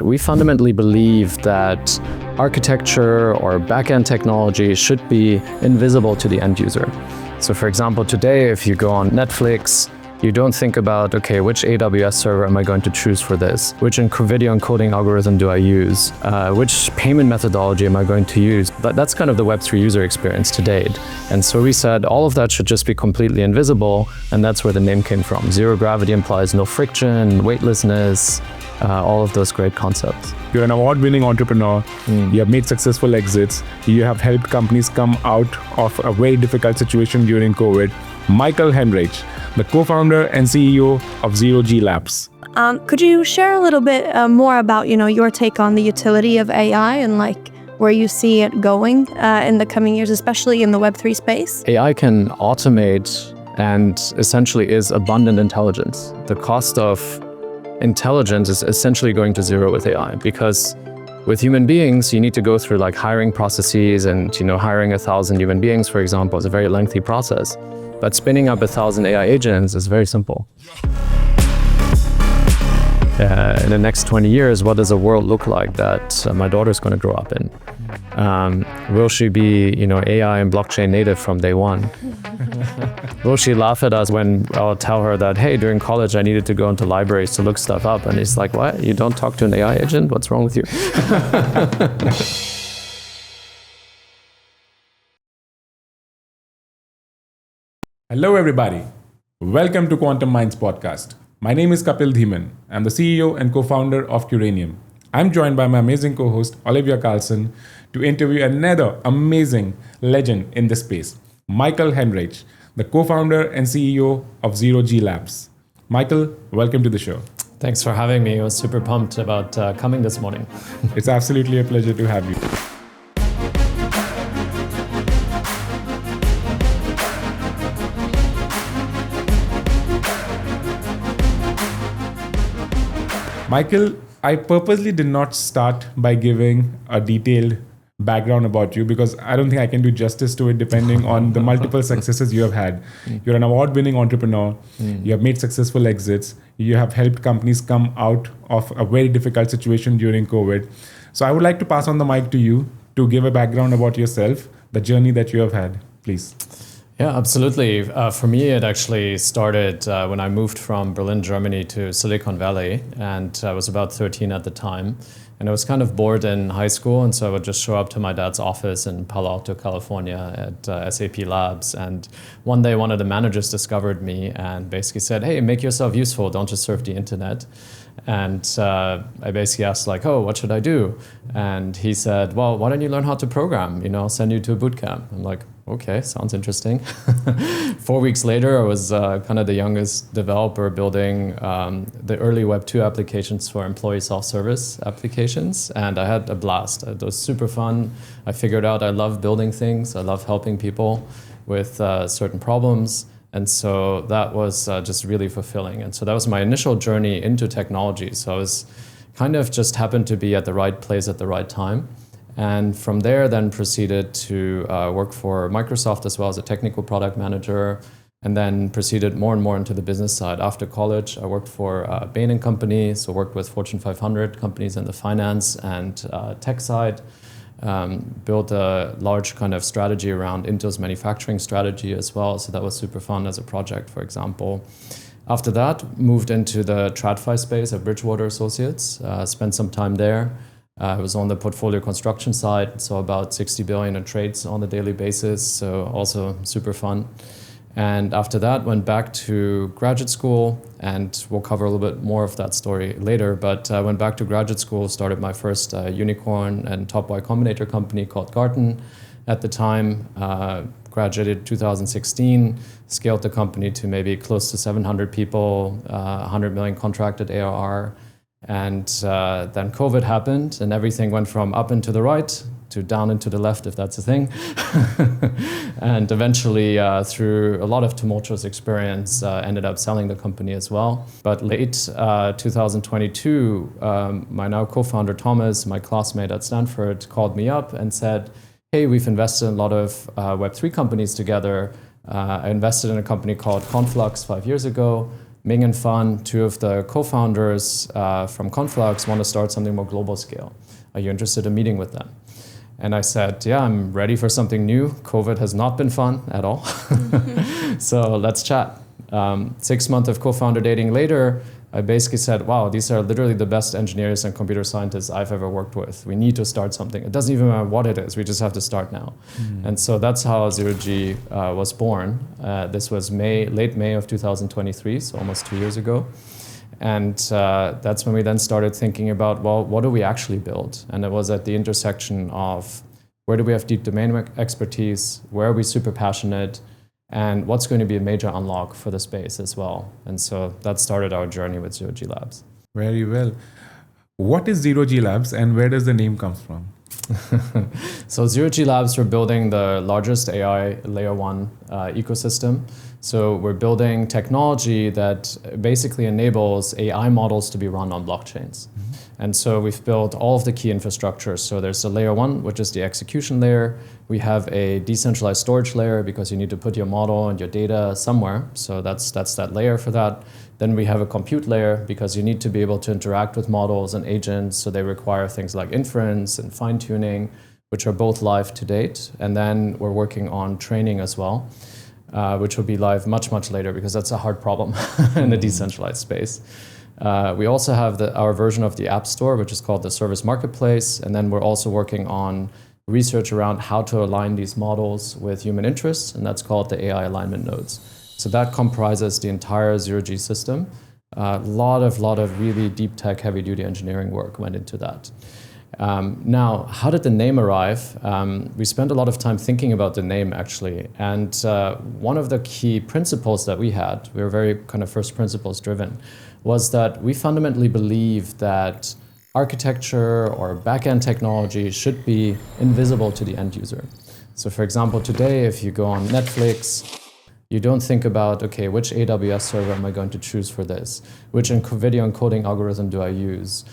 we fundamentally believe that architecture or backend technology should be invisible to the end user. So for example, today, if you go on Netflix, you don't think about, okay, which AWS server am I going to choose for this? Which video encoding algorithm do I use? Which payment methodology am I going to use? But that's kind of the Web3 user experience to date. And so we said all of that should just be completely invisible, and that's where the name came from. Zero gravity implies no friction, weightlessness, all of those great concepts. You're an award-winning entrepreneur. You have made successful exits. You have helped companies come out of a very difficult situation during COVID. Michael Heinrich, the co-founder and CEO of ZeroG Labs. Could you share a little bit more about, your take on the utility of AI and where you see it going in the coming years, especially in the Web3 space? AI can automate and essentially is abundant intelligence. The cost of intelligence is essentially going to zero with AI, because with human beings, you need to go through hiring processes, and hiring 1,000 human beings, for example, is a very lengthy process. But spinning up 1,000 AI agents is very simple. In the next 20 years, what does a world look like that my daughter's going to grow up in? Will she be, AI and blockchain native from day one? Will she laugh at us when I'll tell her that, hey, during college I needed to go into libraries to look stuff up, and it's like, what? You don't talk to an AI agent? What's wrong with you? Hello, everybody. Welcome to Quantum Minds podcast. My name is Kapil Dhiman. I'm the CEO and co-founder of Curanium. I'm joined by my amazing co-host, Olivia Karlsson, to interview another amazing legend in the space, Michael Heinrich, the co-founder and CEO of ZeroG Labs. Michael, welcome to the show. Thanks for having me. I was super pumped about coming this morning. It's absolutely a pleasure to have you. Michael, I purposely did not start by giving a detailed background about you because I don't think I can do justice to it depending on the multiple successes you have had. You're an award-winning entrepreneur. You have made successful exits. You have helped companies come out of a very difficult situation during COVID. So I would like to pass on the mic to you to give a background about yourself, the journey that you have had, please. Yeah, absolutely. For me, it actually started when I moved from Berlin, Germany to Silicon Valley, and I was about 13 at the time. And I was kind of bored in high school, and so I would just show up to my dad's office in Palo Alto, California at SAP Labs. And one day, one of the managers discovered me and basically said, hey, make yourself useful, don't just surf the internet. And I basically asked oh, what should I do? And he said, well, why don't you learn how to program? I'll send you to a bootcamp. I'm like, okay, sounds interesting. 4 weeks later, I was kind of the youngest developer building the early Web2 applications for employee self-service applications. And I had a blast. It was super fun. I figured out I love building things. I love helping people with certain problems. And so that was just really fulfilling. And so that was my initial journey into technology. So I was kind of just happened to be at the right place at the right time. And from there, then proceeded to work for Microsoft as well as a technical product manager, and then proceeded more and more into the business side. After college, I worked for Bain & Company, so worked with Fortune 500 companies in the finance and tech side. Built a large kind of strategy around Intel's manufacturing strategy as well. So that was super fun as a project, for example. After that, moved into the TradFi space at Bridgewater Associates, spent some time there. I was on the portfolio construction side, so about 60 billion in trades on a daily basis, so also super fun. And after that, went back to graduate school, and we'll cover a little bit more of that story later, but I went back to graduate school, started my first unicorn and top Y Combinator company called Garten at the time, graduated 2016, scaled the company to maybe close to 700 people, 100 million contracted ARR, and then COVID happened, and everything went from up and to the right to down and to the left, if that's a thing. And eventually, through a lot of tumultuous experience, ended up selling the company as well. But late 2022, my now co-founder Thomas, my classmate at Stanford, called me up and said, hey, we've invested in a lot of Web3 companies together. I invested in a company called Conflux 5 years ago. Ming and Fan, two of the co-founders from Conflux, want to start something more global scale. Are you interested in meeting with them? And I said, yeah, I'm ready for something new. COVID has not been fun at all. So let's chat. 6 months of co-founder dating later, I basically said, wow, these are literally the best engineers and computer scientists I've ever worked with. We need to start something. It doesn't even matter what it is. We just have to start now. And so that's how ZeroG was born. This was late May of 2023, so almost 2 years ago. And that's when we then started thinking about, well, what do we actually build? And it was at the intersection of where do we have deep domain expertise, where are we super passionate, and what's going to be a major unlock for the space as well. And so that started our journey with ZeroG Labs. Very well. What is ZeroG Labs and where does the name come from? So ZeroG Labs, we're building the largest AI layer 1 ecosystem. So we're building technology that basically enables AI models to be run on blockchains. And so we've built all of the key infrastructure. So there's the layer 1, which is the execution layer. We have a decentralized storage layer because you need to put your model and your data somewhere. So that's that layer for that. Then we have a compute layer because you need to be able to interact with models and agents. So they require things like inference and fine tuning, which are both live to date. And then we're working on training as well, which will be live much, much later because that's a hard problem in the decentralized space. We also have our version of the App Store, which is called the Service Marketplace. And then we're also working on research around how to align these models with human interests, and that's called the AI alignment nodes. So that comprises the entire ZeroG system. A lot of really deep tech, heavy duty engineering work went into that. Now, how did the name arrive? We spent a lot of time thinking about the name, actually. And one of the key principles that we had, we were very kind of first principles driven, was that we fundamentally believe that architecture or backend technology should be invisible to the end user. So for example, today, if you go on Netflix, you don't think about, okay, which AWS server am I going to choose for this? Which video encoding algorithm do I use?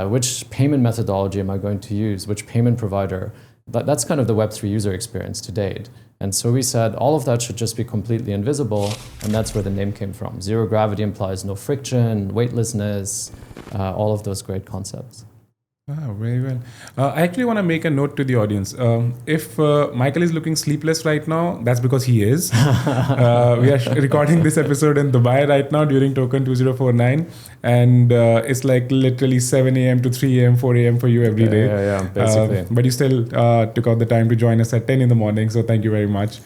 Which payment methodology am I going to use? Which payment provider? That's kind of the Web3 user experience to date. And so we said all of that should just be completely invisible, and that's where the name came from. Zero gravity implies no friction, weightlessness, all of those great concepts. Wow, very well. I actually want to make a note to the audience. If Michael is looking sleepless right now, that's because he is. We are recording this episode in Dubai right now during token 2049. And it's like literally 7 a.m. to 3 a.m., 4 a.m. for you every day. Yeah, basically. But you still took out the time to join us at 10 in the morning. So thank you very much.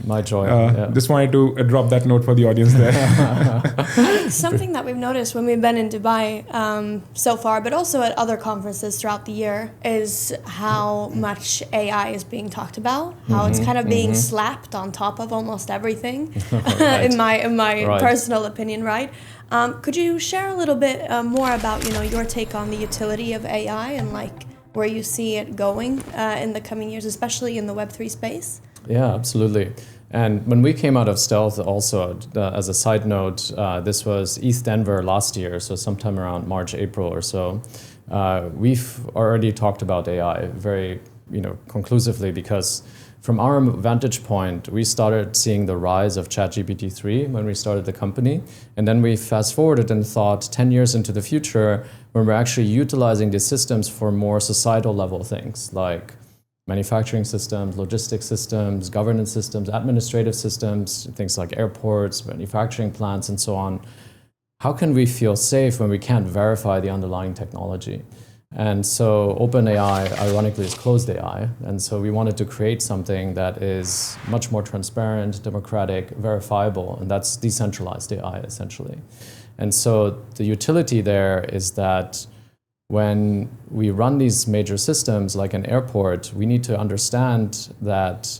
My joy. Just wanted to drop that note for the audience there. Something that we've noticed when we've been in Dubai so far, but also at other conferences throughout the year, is how much AI is being talked about, how it's kind of being slapped on top of almost everything, in my personal opinion, right? Could you share a little bit more about your take on the utility of AI and like where you see it going in the coming years, especially in the Web3 space? Yeah, absolutely. And when we came out of Stealth also, as a side note, this was ETH Denver last year, so sometime around March, April or so. We've already talked about AI very conclusively because from our vantage point, we started seeing the rise of ChatGPT-3 when we started the company. And then we fast forwarded and thought 10 years into the future when we're actually utilizing these systems for more societal level things like manufacturing systems, logistics systems, governance systems, administrative systems, things like airports, manufacturing plants, and so on. How can we feel safe when we can't verify the underlying technology? And so OpenAI, ironically, is closed AI. And so we wanted to create something that is much more transparent, democratic, verifiable, and that's decentralized AI, essentially. And so the utility there is that when we run these major systems like an airport, we need to understand that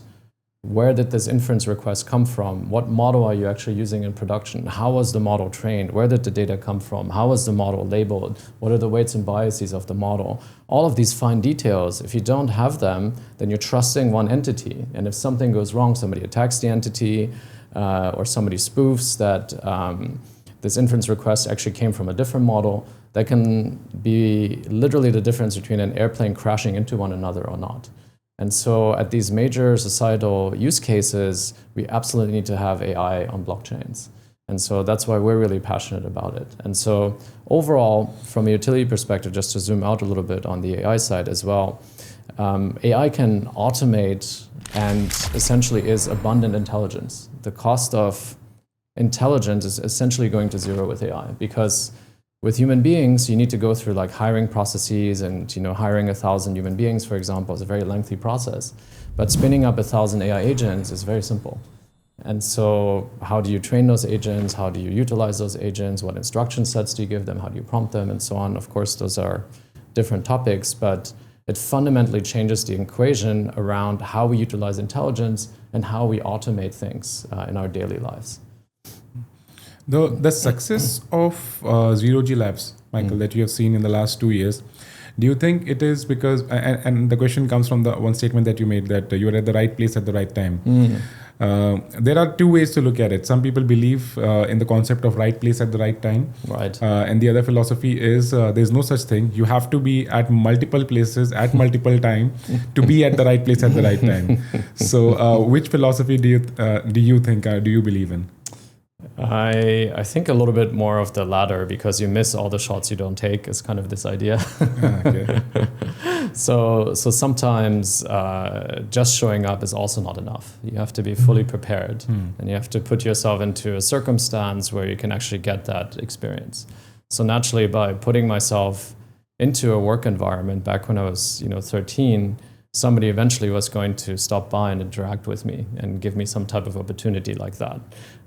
where did this inference request come from? What model are you actually using in production? How was the model trained? Where did the data come from? How was the model labeled? What are the weights and biases of the model? All of these fine details, if you don't have them, then you're trusting one entity. And if something goes wrong, somebody attacks the entity or somebody spoofs that this inference request actually came from a different model, that can be literally the difference between an airplane crashing into one another or not. And so at these major societal use cases, we absolutely need to have AI on blockchains. And so that's why we're really passionate about it. And so overall, from a utility perspective, just to zoom out a little bit on the AI side as well, AI can automate and essentially is abundant intelligence. The cost of intelligence is essentially going to zero with AI, because with human beings, you need to go through like hiring processes, and hiring 1,000 human beings, for example, is a very lengthy process. But spinning up 1,000 AI agents is very simple. And so how do you train those agents? How do you utilize those agents? What instruction sets do you give them? How do you prompt them? And so on. Of course, those are different topics, but it fundamentally changes the equation around how we utilize intelligence and how we automate things in our daily lives. The success of ZeroG Labs, Michael, that you have seen in the last 2 years, do you think it is because, and the question comes from the one statement that you made, that you were at the right place at the right time. There are two ways to look at it. Some people believe in the concept of right place at the right time. Right. And the other philosophy is there's no such thing. You have to be at multiple places at multiple time to be at the right place at the right time. So which philosophy do you think, do you believe in? I think a little bit more of the latter, because you miss all the shots you don't take is kind of this idea. Okay. So sometimes just showing up is also not enough. You have to be fully prepared, and you have to put yourself into a circumstance where you can actually get that experience. So naturally, by putting myself into a work environment back when I was 13, somebody eventually was going to stop by and interact with me and give me some type of opportunity like that.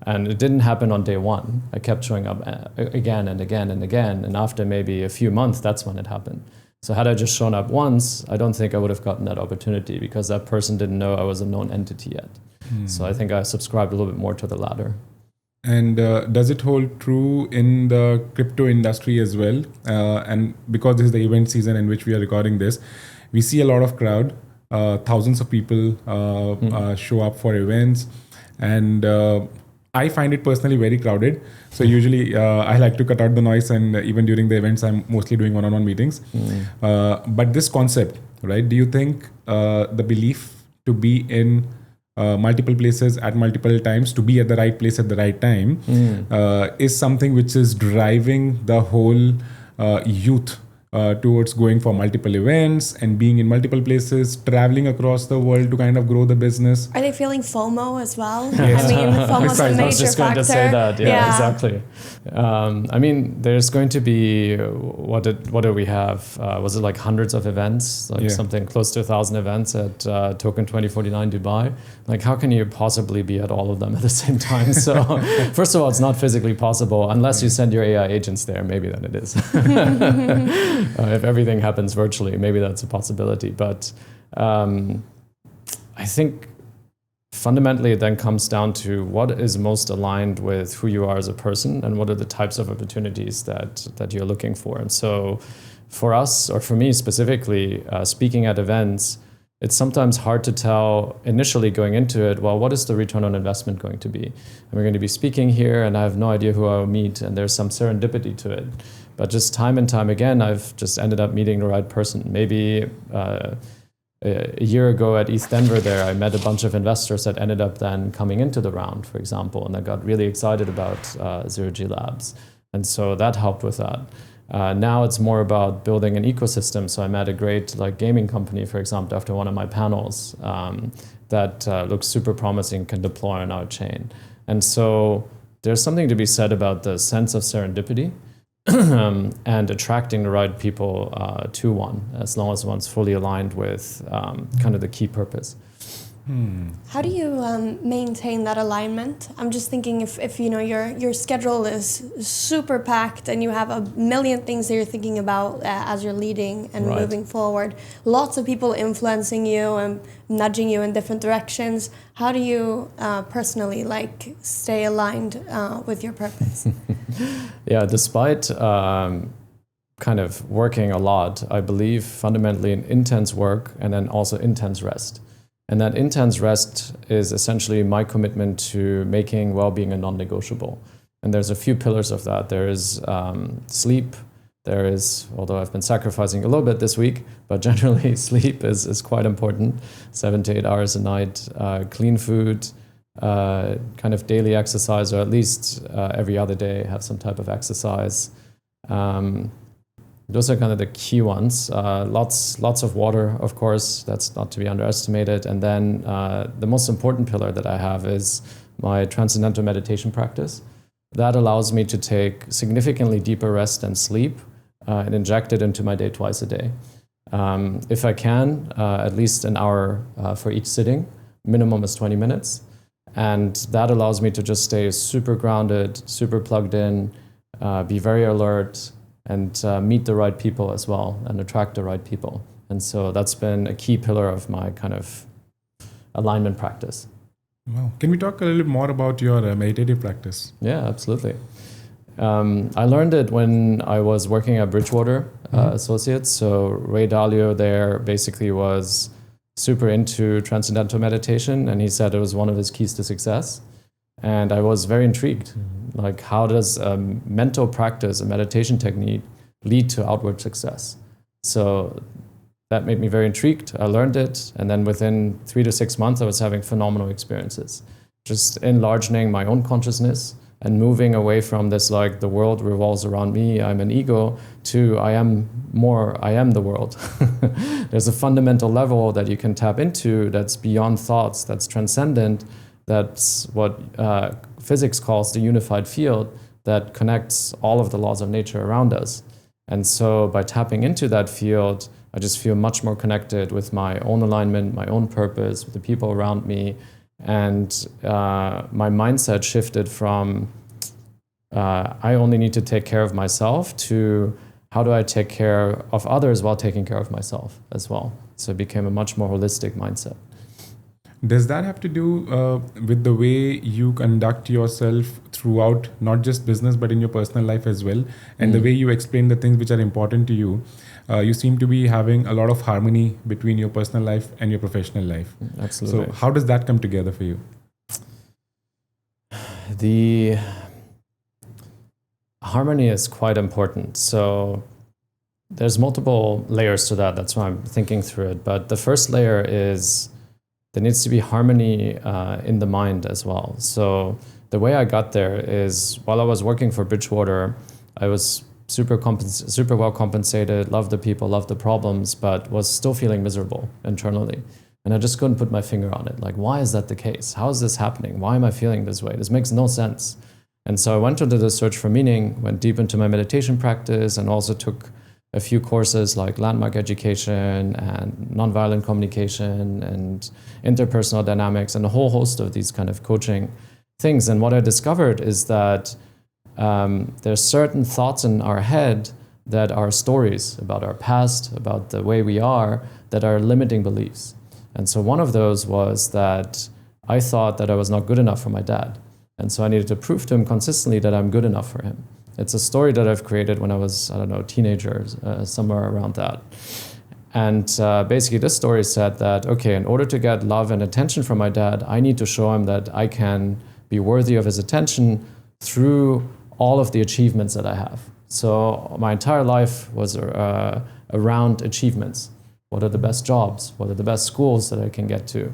And it didn't happen on day one. I kept showing up again and again and again. And after maybe a few months, that's when it happened. So had I just shown up once, I don't think I would have gotten that opportunity, because that person didn't know I was a known entity yet. So I think I subscribed a little bit more to the latter. And does it hold true in the crypto industry as well? And because this is the event season in which we are recording this, we see a lot of crowd, thousands of people show up for events, and I find it personally very crowded. So usually I like to cut out the noise, and even during the events, I'm mostly doing one-on-one meetings. But this concept, right? Do you think the belief to be in multiple places at multiple times, to be at the right place at the right time, is something which is driving the whole youth towards going for multiple events and being in multiple places, traveling across the world to kind of grow the business? Are they feeling FOMO as well? Yes. I mean, FOMO is a major I was just going factor. to say that. Yeah. Exactly. I mean, there's going to be, what do we have? Was it like hundreds of events, like something close to 1,000 events at Token 2049 Dubai? Like, how can you possibly be at all of them at the same time? So first of all, it's not physically possible unless you send your AI agents there. Maybe then it is. If everything happens virtually, maybe that's a possibility. But I think fundamentally it then comes down to what is most aligned with who you are as a person, and what are the types of opportunities that you're looking for. And so for us, or for me specifically, speaking at events, it's sometimes hard to tell initially going into it, well, what is the return on investment going to be? And we're going to be speaking here, and I have no idea who I will meet, and there's some serendipity to it. But just time and time again, I've just ended up meeting the right person. Maybe a year ago at East Denver there, I met a bunch of investors that ended up then coming into the round, for example, and I got really excited about ZeroG Labs. And so that helped with that. Now it's more about building an ecosystem. So I met a great gaming company, for example, after one of my panels that looks super promising, can deploy on our chain. And so there's something to be said about the sense of serendipity and attracting the right people to one, as long as one's fully aligned with kind of the key purpose. How do you maintain that alignment? I'm just thinking if your schedule is super packed and you have a million things that you're thinking about as you're leading and moving forward, lots of people influencing you and nudging you in different directions. How do you personally stay aligned with your purpose? Yeah, despite kind of working a lot, I believe fundamentally in intense work and then also intense rest. And that intense rest is essentially my commitment to making well-being a non-negotiable. And there's a few pillars of that. There is sleep. There is, although I've been sacrificing a little bit this week, but generally sleep is quite important, 7 to 8 hours a night, clean food, kind of daily exercise, or at least every other day have some type of exercise. Those are kind of the key ones. Lots of water, of course, that's not to be underestimated. And then the most important pillar that I have is my transcendental meditation practice. That allows me to take significantly deeper rest and sleep and inject it into my day twice a day. If I can, at least an hour for each sitting. Minimum is 20 minutes. And that allows me to just stay super grounded, super plugged in, be very alert, and meet the right people as well, and attract the right people. And so that's been a key pillar of my kind of alignment practice. Wow. Can we talk a little bit more about your meditative practice? Yeah, absolutely. I learned it when I was working at Bridgewater Associates. So Ray Dalio there basically was super into transcendental meditation, and he said it was one of his keys to success. And I was very intrigued. Like, how does a mental practice, a meditation technique, lead to outward success? So that made me very intrigued. I learned it, and then within 3 to 6 months, I was having phenomenal experiences. Just enlarging my own consciousness and moving away from this, like, the world revolves around me, I'm an ego, to I am the world. There's a fundamental level that you can tap into that's beyond thoughts, that's transcendent. That's what physics calls the unified field that connects all of the laws of nature around us. And so by tapping into that field, I just feel much more connected with my own alignment, my own purpose, with the people around me. And my mindset shifted from I only need to take care of myself to how do I take care of others while taking care of myself as well. So it became a much more holistic mindset. Does that have to do with the way you conduct yourself throughout, not just business, but in your personal life as well? And the way you explain the things which are important to you, you seem to be having a lot of harmony between your personal life and your professional life. Absolutely. So how does that come together for you? The harmony is quite important. So there's multiple layers to that. That's why I'm thinking through it. But the first layer is there needs to be harmony in the mind as well. So the way I got there is while I was working for Bridgewater, I was super well compensated, loved the people, loved the problems, but was still feeling miserable internally. And I just couldn't put my finger on it. Like, why is that the case? How is this happening? Why am I feeling this way? This makes no sense. And so I went into the search for meaning, went deep into my meditation practice, and also took a few courses like landmark education and nonviolent communication and interpersonal dynamics and a whole host of these kind of coaching things. And what I discovered is that there's certain thoughts in our head that are stories about our past, about the way we are, that are limiting beliefs. And so one of those was that I thought that I was not good enough for my dad. And so I needed to prove to him consistently that I'm good enough for him. It's a story that I've created when I was, a teenager, somewhere around that. And basically this story said that, okay, in order to get love and attention from my dad, I need to show him that I can be worthy of his attention through all of the achievements that I have. So my entire life was around achievements. What are the best jobs? What are the best schools that I can get to?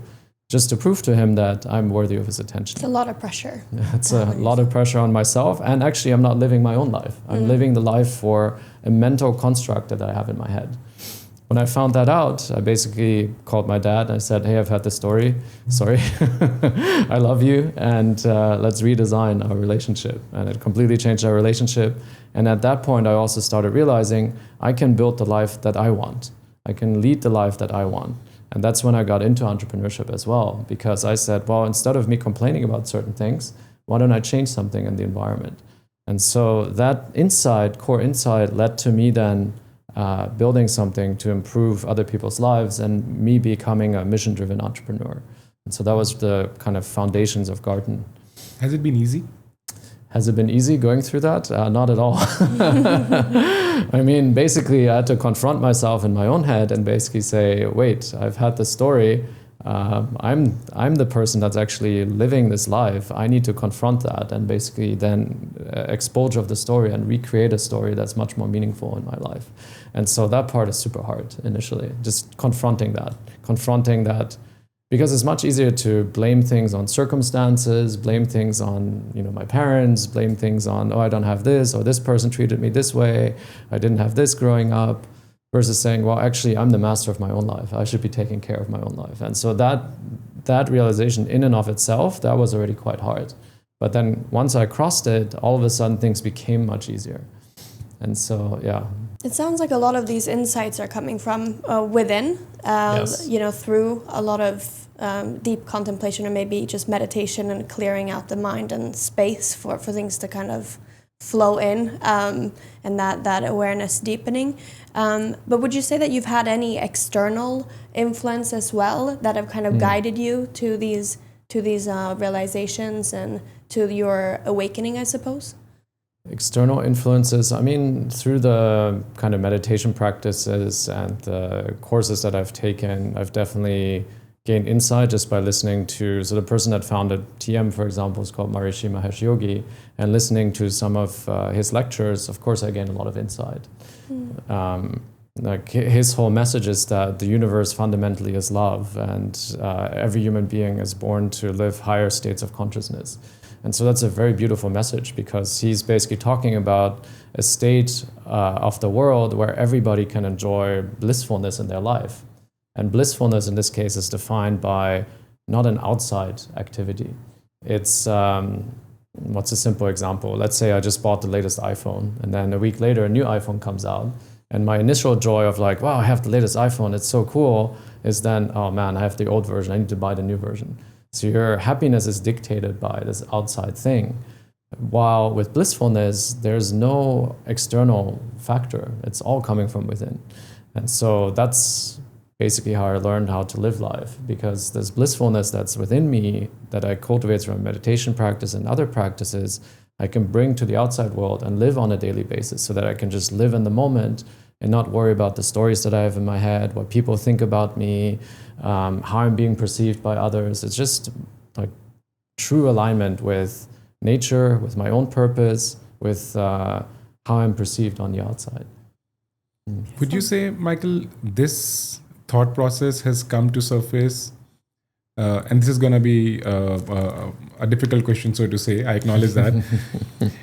Just to prove to him that I'm worthy of his attention. It's a lot of pressure. It's a lot of pressure on myself. And actually, I'm not living my own life. I'm living the life for a mental construct that I have in my head. When I found that out, I basically called my dad and I said, hey, I've had this story. Sorry, I love you. And let's redesign our relationship. And it completely changed our relationship. And at that point, I also started realizing I can build the life that I want. I can lead the life that I want. And that's when I got into entrepreneurship as well, because I said, well, instead of me complaining about certain things, why don't I change something in the environment? And so that core insight led to me then building something to improve other people's lives and me becoming a mission-driven entrepreneur. And so that was the kind of foundations of Garden. Has it been easy? Has it been easy going through that? Not at all. I mean, basically, I had to confront myself in my own head and basically say, wait, I've had this story. I'm the person that's actually living this life. I need to confront that and basically then expulge of the story and recreate a story that's much more meaningful in my life. And so that part is super hard initially, just confronting that because it's much easier to blame things on circumstances, blame things on, my parents, blame things on, I don't have this, or this person treated me this way, I didn't have this growing up, versus saying, well, actually, I'm the master of my own life. I should be taking care of my own life. And so that realization in and of itself, that was already quite hard. But then once I crossed it, all of a sudden things became much easier. And so, yeah. It sounds like a lot of these insights are coming from within, Yes. Through a lot of deep contemplation or maybe just meditation and clearing out the mind and space for things to kind of flow in, and that awareness deepening. But would you say that you've had any external influence as well that have kind of guided you to these realizations and to your awakening, I suppose? External influences, through the kind of meditation practices and the courses that I've taken, I've definitely gained insight just by listening to, so the person that founded TM, for example, is called Maharishi Mahesh Yogi, and listening to some of his lectures, of course, I gained a lot of insight. Like his whole message is that the universe fundamentally is love, and every human being is born to live higher states of consciousness. And so that's a very beautiful message, because he's basically talking about a state of the world where everybody can enjoy blissfulness in their life. And blissfulness in this case is defined by not an outside activity. It's, what's a simple example? Let's say I just bought the latest iPhone, and then a week later a new iPhone comes out. And my initial joy of like, wow, I have the latest iPhone, it's so cool, is then, oh man, I have the old version, I need to buy the new version. So your happiness is dictated by this outside thing. While with blissfulness, there's no external factor. It's all coming from within. And so that's basically how I learned how to live life, because this blissfulness that's within me that I cultivate through meditation practice and other practices, I can bring to the outside world and live on a daily basis, so that I can just live in the moment and not worry about the stories that I have in my head, what people think about me, how I'm being perceived by others. It's just like true alignment with nature, with my own purpose, with how I'm perceived on the outside. Would you say, Michael, this thought process has come to surface, and this is going to be a difficult question, so to say, I acknowledge that.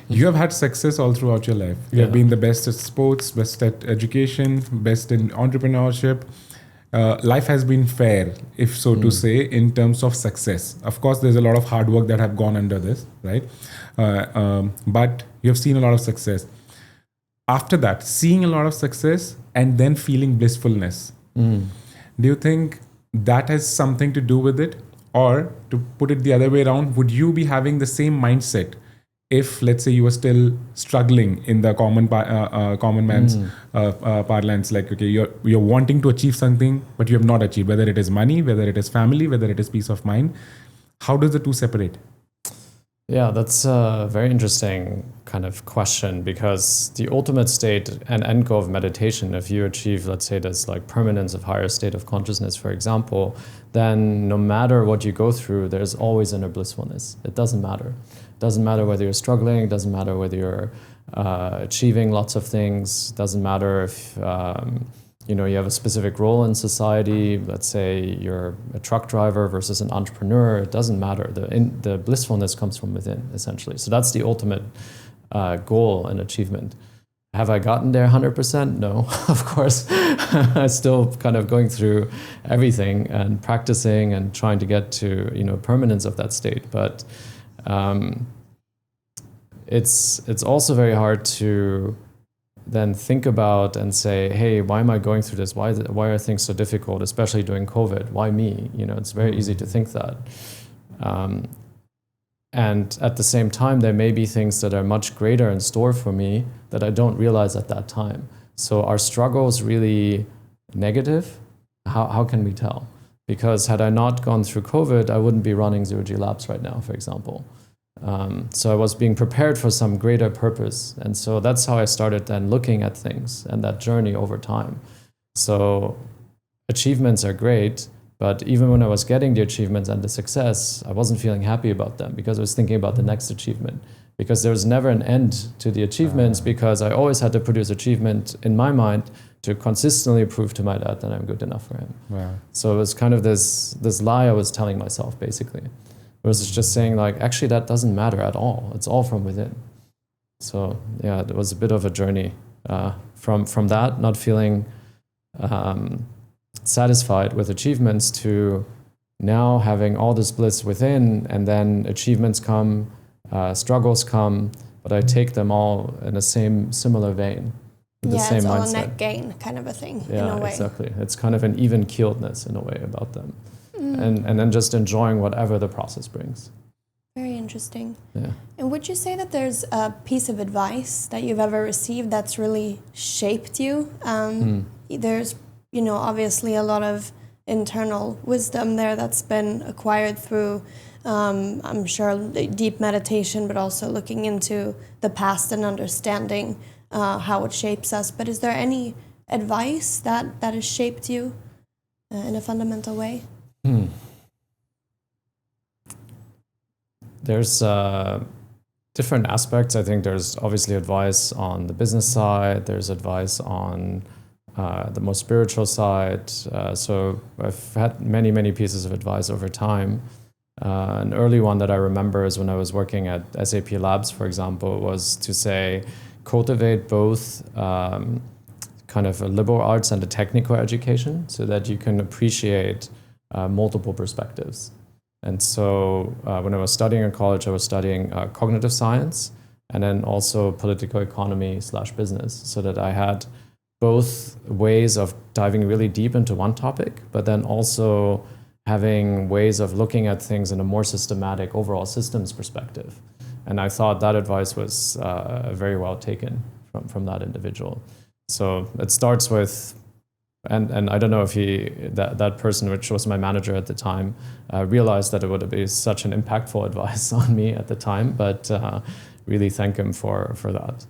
You have had success all throughout your life. You have been the best at sports, best at education, best in entrepreneurship. Life has been fair, if so to say, in terms of success. Of course, there's a lot of hard work that have gone under this, right? But you have seen a lot of success. After that, seeing a lot of success and then feeling blissfulness, do you think that has something to do with it? Or to put it the other way around, would you be having the same mindset if, let's say, you were still struggling in the common man's parlance, like, okay, you're wanting to achieve something, but you have not achieved, whether it is money, whether it is family, whether it is peace of mind. How does the two separate? Yeah, that's a very interesting kind of question, because the ultimate state and end goal of meditation, if you achieve, let's say, this like permanence of higher state of consciousness, for example, then no matter what you go through, there's always inner blissfulness. It doesn't matter. It doesn't matter whether you're struggling. It doesn't matter whether you're achieving lots of things. It doesn't matter if you have a specific role in society. Let's say you're a truck driver versus an entrepreneur. It doesn't matter. The blissfulness comes from within, essentially. So that's the ultimate goal and achievement. Have I gotten there 100%? No, of course. I'm still kind of going through everything and practicing and trying to get to permanence of that state. But it's also very hard to then think about and say, hey, why am I going through this? Why are things so difficult, especially during COVID? Why me? It's very easy to think that. And at the same time, there may be things that are much greater in store for me that I don't realize at that time. So are struggles really negative? How can we tell? Because had I not gone through COVID, I wouldn't be running ZeroG Labs right now, for example. So I was being prepared for some greater purpose. And so that's how I started then looking at things and that journey over time. So achievements are great, But even when I was getting the achievements and the success, I wasn't feeling happy about them because I was thinking about the next achievement. Because there was never an end to the achievements, because I always had to produce achievement in my mind to consistently prove to my dad that I'm good enough for him. Wow. So it was kind of this lie I was telling myself, basically. It was just saying, like, actually, that doesn't matter at all. It's all from within. So yeah, it was a bit of a journey from that, not feeling satisfied with achievements, to now having all this bliss within, and then achievements come, struggles come, but I take them all in the similar vein. The same it's all mindset. a net gain kind of a thing, in Yeah, a way. exactly. It's kind of an even-keeledness in a way about them. And then just enjoying whatever the process brings. Very interesting. Yeah. And would you say that there's a piece of advice that you've ever received that's really shaped you? There's, obviously a lot of internal wisdom there that's been acquired through, I'm sure, deep meditation, but also looking into the past and understanding how it shapes us. But is there any advice that has shaped you in a fundamental way? There's different aspects. I think there's obviously advice on the business side. There's advice on the more spiritual side. So I've had many, many pieces of advice over time. An early one that I remember is when I was working at SAP Labs, for example, was to say, cultivate both kind of a liberal arts and a technical education so that you can appreciate multiple perspectives. And so when I was studying in college, I was studying cognitive science and then also political economy / business, so that I had both ways of diving really deep into one topic, but then also having ways of looking at things in a more systematic overall systems perspective. And I thought that advice was very well taken from that individual. So it starts with, and I don't know if that person, which was my manager at the time, realized that it would be such an impactful advice on me at the time, but really thank him for that.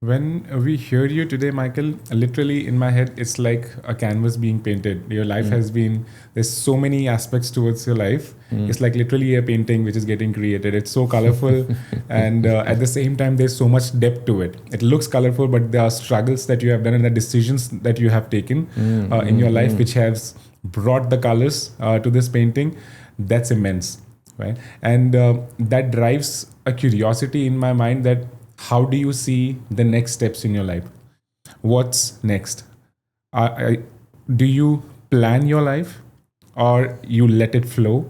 When we hear you today, Michael, literally in my head, it's like a canvas being painted. Your life has been, there's so many aspects towards your life. It's like literally a painting which is getting created. It's so colorful. And at the same time, there's so much depth to it. It looks colorful, but there are struggles that you have done and the decisions that you have taken in your life, which has brought the colors to this painting. That's immense, right? And that drives a curiosity in my mind that, how do you see the next steps in your life? What's next? Do you plan your life or you let it flow?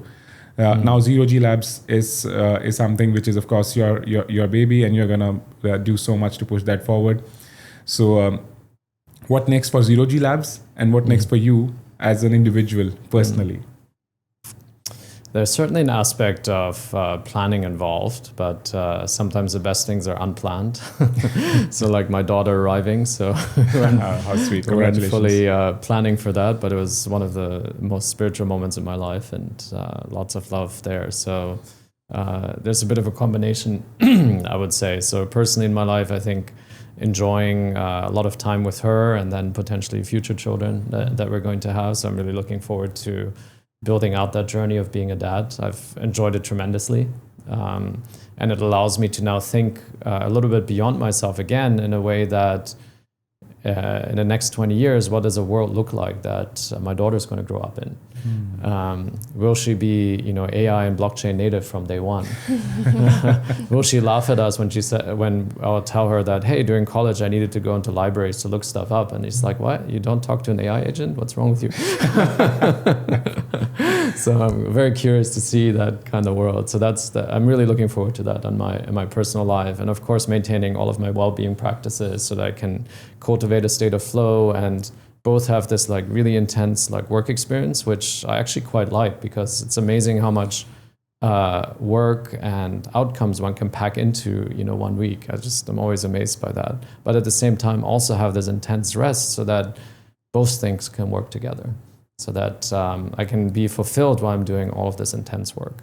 Now ZeroG Labs is something which is, of course, your baby, and you're gonna do so much to push that forward. So what next for ZeroG Labs, and what next for you as an individual personally? There's certainly an aspect of planning involved, but sometimes the best things are unplanned. So like my daughter arriving, so how sweet, congratulations. fully planning for that, but it was one of the most spiritual moments in my life, and lots of love there. So there's a bit of a combination, I would say. So personally in my life, I think enjoying a lot of time with her, and then potentially future children that we're going to have. So I'm really looking forward to building out that journey of being a dad. I've enjoyed it tremendously. And it allows me to now think a little bit beyond myself again, in a way that in the next 20 years, what does a world look like that my daughter's going to grow up in? Will she be, AI and blockchain native from day one? Will she laugh at us when I'll tell her that, hey, during college I needed to go into libraries to look stuff up, and she's like, what? You don't talk to an AI agent? What's wrong with you? So I'm very curious to see that kind of world. So I'm really looking forward to that in my personal life, and of course maintaining all of my well-being practices so that I can cultivate a state of flow and both have this like really intense like work experience, which I actually quite like, because it's amazing how much work and outcomes one can pack into 1 week. I'm always amazed by that. But at the same time, also have this intense rest so that both things can work together, so that I can be fulfilled while I'm doing all of this intense work.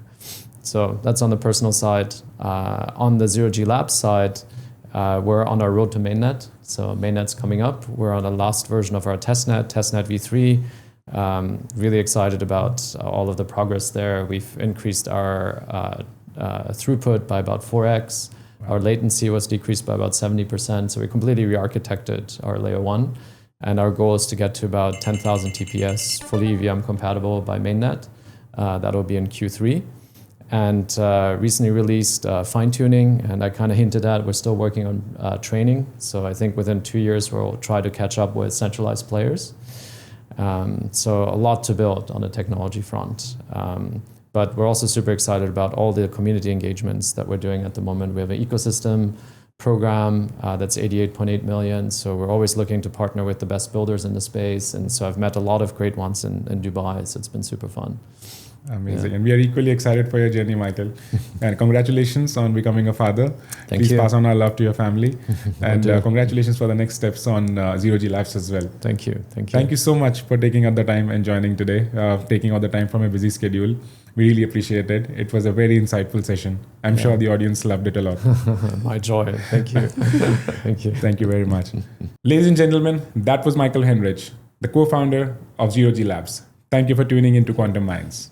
So that's on the personal side. On the ZeroG Labs side, we're on our road to mainnet. So mainnet's coming up. We're on the last version of our testnet v3. Really excited about all of the progress there. We've increased our throughput by about 4x. Our latency was decreased by about 70%. So we completely re-architected our layer 1. And our goal is to get to about 10,000 TPS, fully EVM compatible by mainnet. That'll be in Q3. And recently released fine-tuning, and I kind of hinted at we're still working on training. So I think within 2 years, we'll try to catch up with centralized players. So a lot to build on the technology front. But we're also super excited about all the community engagements that we're doing at the moment. We have an ecosystem program that's 88.8 million. So we're always looking to partner with the best builders in the space. And so I've met a lot of great ones in Dubai. So it's been super fun. Amazing. Yeah. And we are equally excited for your journey, Michael. And congratulations on becoming a father. Please pass on our love to your family. And congratulations for the next steps on ZeroG Labs as well. Thank you. Thank you so much for taking out the time and joining today, taking out the time from a busy schedule. We really appreciate it. It was a very insightful session. I'm sure the audience loved it a lot. My joy. Thank you. Thank you. Thank you very much. Ladies and gentlemen, that was Michael Heinrich, the co-founder of ZeroG Labs. Thank you for tuning into Quantum Minds.